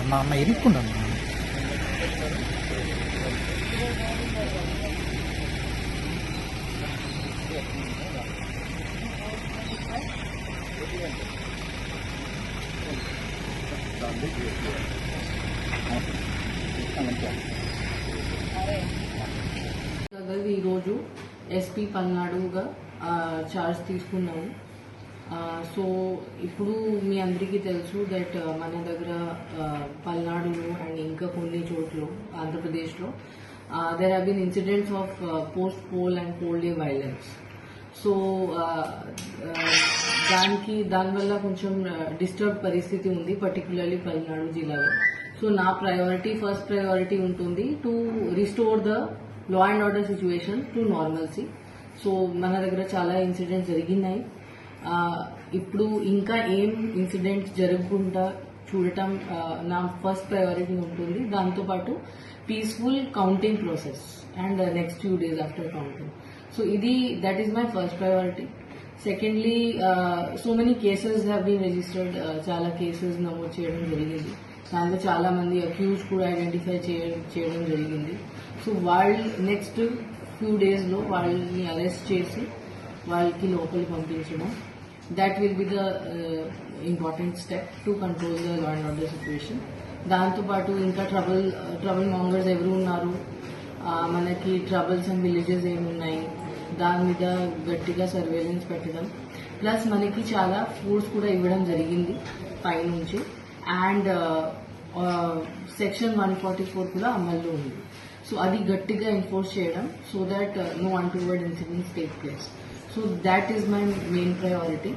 మా అమ్మ ఇరుక్కున్నాను. ఈరోజు ఎస్పీ పల్నాడుగా చార్జ్ తీసుకున్నాము. సో ఇప్పుడు మీ అందరికీ తెలుసు దట్ మన దగ్గర పల్నాడులో అండ్ ఇంకా కొన్ని చోట్ల ఆంధ్రప్రదేశ్లో there have been incidents of post poll and poll day violence. So దానివల్ల కొంచెం డిస్టర్బ్ పరిస్థితి ఉంది, పర్టికులర్లీ పల్నాడు జిల్లాలో. సో నా ఫస్ట్ ప్రయారిటీ ఉంటుంది to restore the law and order situation to normalcy. So మన దగ్గర చాలా ఇన్సిడెంట్స్ జరిగినాయి. ఇప్పుడు ఇంకా ఏం ఇన్సిడెంట్స్ జరగకుండా చూడటం నా ఫస్ట్ ప్రయారిటీ ఉంటుంది. దాంతోపాటు peaceful counting process and next few days after counting. So that is my first priority. Secondly, so many cases have been registered. చాలా కేసెస్ నమోదు చేయడం జరిగింది. దాంట్లో చాలా మంది అక్యూజ్ కూడా ఐడెంటిఫై చేయడం జరిగింది. సో వాళ్ళు నెక్స్ట్ ఫ్యూ డేస్లో వాళ్ళని అరెస్ట్ చేసి వాళ్ళకి లోపలికి పంపించడం, that will be the important step to control the law and order situation. దాంతోపాటు ఇంకా ట్రబుల్ మాంగర్స్ ఎవరు ఉన్నారు, మనకి ట్రబుల్స్ అండ్ విలేజెస్ ఏమున్నాయి, దాని మీద గట్టిగా సర్వేలెన్స్ పెట్టడం, ప్లస్ మనకి చాలా ఫోర్స్ కూడా ఇవ్వడం జరిగింది పైనుంచి. అండ్ సెక్షన్ 144 కూడా అమల్లో ఉంది. సో అది గట్టిగా ఎన్ఫోర్స్ చేయడం, so that no untoward incidents take place. So that is my main priority,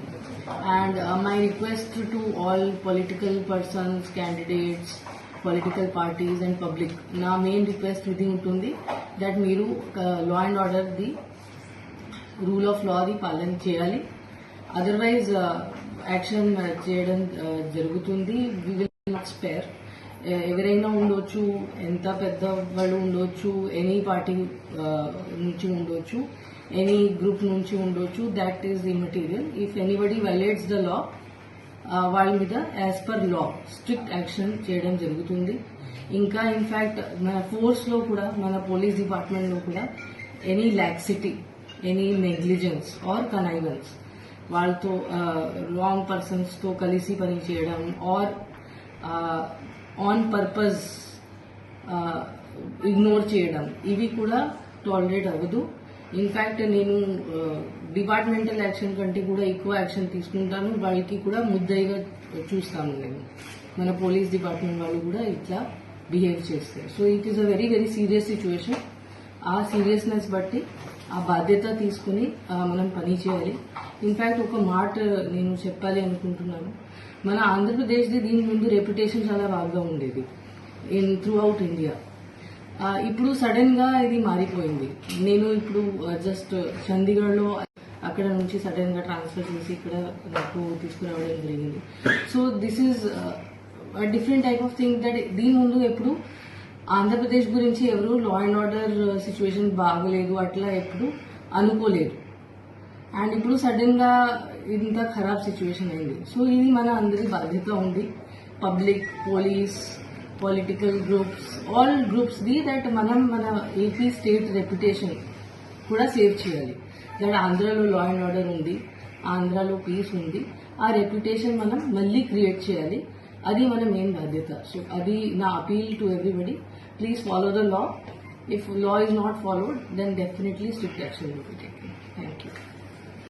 and my request to all political persons, candidates, political parties and public, na main request idi untundi that meeru law and order the rule of law di palan cheyali. Otherwise action cheyadam jarugutundi. We will not spare. ఎవరైనా ఉండొచ్చు, ఎంత పెద్ద వాళ్ళు ఉండొచ్చు, any party నుంచి ఉండొచ్చు, any group నుంచి ఉండొచ్చు, that is immaterial. If anybody violates the law, వాళ్ళ మీద as per law strict action చేయడం జరుగుతుంది. ఇంకా ఇన్ఫ్యాక్ట్ మన ఫోర్స్లో కూడా, మన పోలీస్ డిపార్ట్మెంట్లో కూడా any laxity, any negligence are connivance, వాళ్ళతో రాంగ్ పర్సన్స్తో కలిసి పని చేయడం ఆర్ ఆన్ పర్పస్ ఇగ్నోర్ చేయడం, ఇవి కూడా టాలరేట్ అవ్వదు. ఇన్ఫ్యాక్ట్ నేను డిపార్ట్మెంటల్ యాక్షన్ కంటే కూడా ఎక్కువ యాక్షన్ తీసుకుంటాను. వాళ్ళకి కూడా ముద్దయిగా చూస్తాను నేను. మన పోలీస్ డిపార్ట్మెంట్ వాళ్ళు కూడా ఇట్లా బిహేవ్ చేస్తారు. So it is a very very serious situation. ఆ సీరియస్నెస్ బట్టి ఆ బాధ్యత తీసుకుని మనం పని చేయాలి. ఇన్ఫ్యాక్ట్ ఒక మాట నేను చెప్పాలి అనుకుంటున్నాను. మన ఆంధ్రప్రదేశ్ది దీని ముందు రెప్యుటేషన్ చాలా బాగా ఉండేది త్రూ అవుట్ ఇండియా. ఇప్పుడు సడన్ గా ఇది మారిపోయింది. నేను ఇప్పుడు జస్ట్ చండీగఢ్లో అక్కడ నుంచి సడన్ గా ట్రాన్స్ఫర్ చేసి ఇక్కడ నాకు తీసుకురావడం జరిగింది. So this is different type of thing that దీని ముందు ఎప్పుడు ఆంధ్రప్రదేశ్ గురించి ఎవరు లా అండ్ ఆర్డర్ సిచ్యువేషన్ బాగలేదు అట్లా ఎప్పుడు అనుకోలేదు. అండ్ ఇప్పుడు సడన్ గా ఇంత ఖరాబ్ సిచ్యువేషన్ అయింది. సో ఇది మన అందరి బాధ్యత ఉంది, public, police, political groups, all groups the, that మనం మన ఏపీ స్టేట్ రెప్యుటేషన్ కూడా సేవ్ చేయాలి. దట్ ఆంధ్రాలో లా అండ్ ఆర్డర్ ఉంది, ఆంధ్రాలో పీస్ ఉంది, ఆ రెప్యుటేషన్ మనం మళ్ళీ క్రియేట్ చేయాలి. అది మన మెయిన్ బాధ్యత. సో అది నా appeal to everybody. Please follow the law. If law is not followed, then definitely strict action will be taken. Thank you.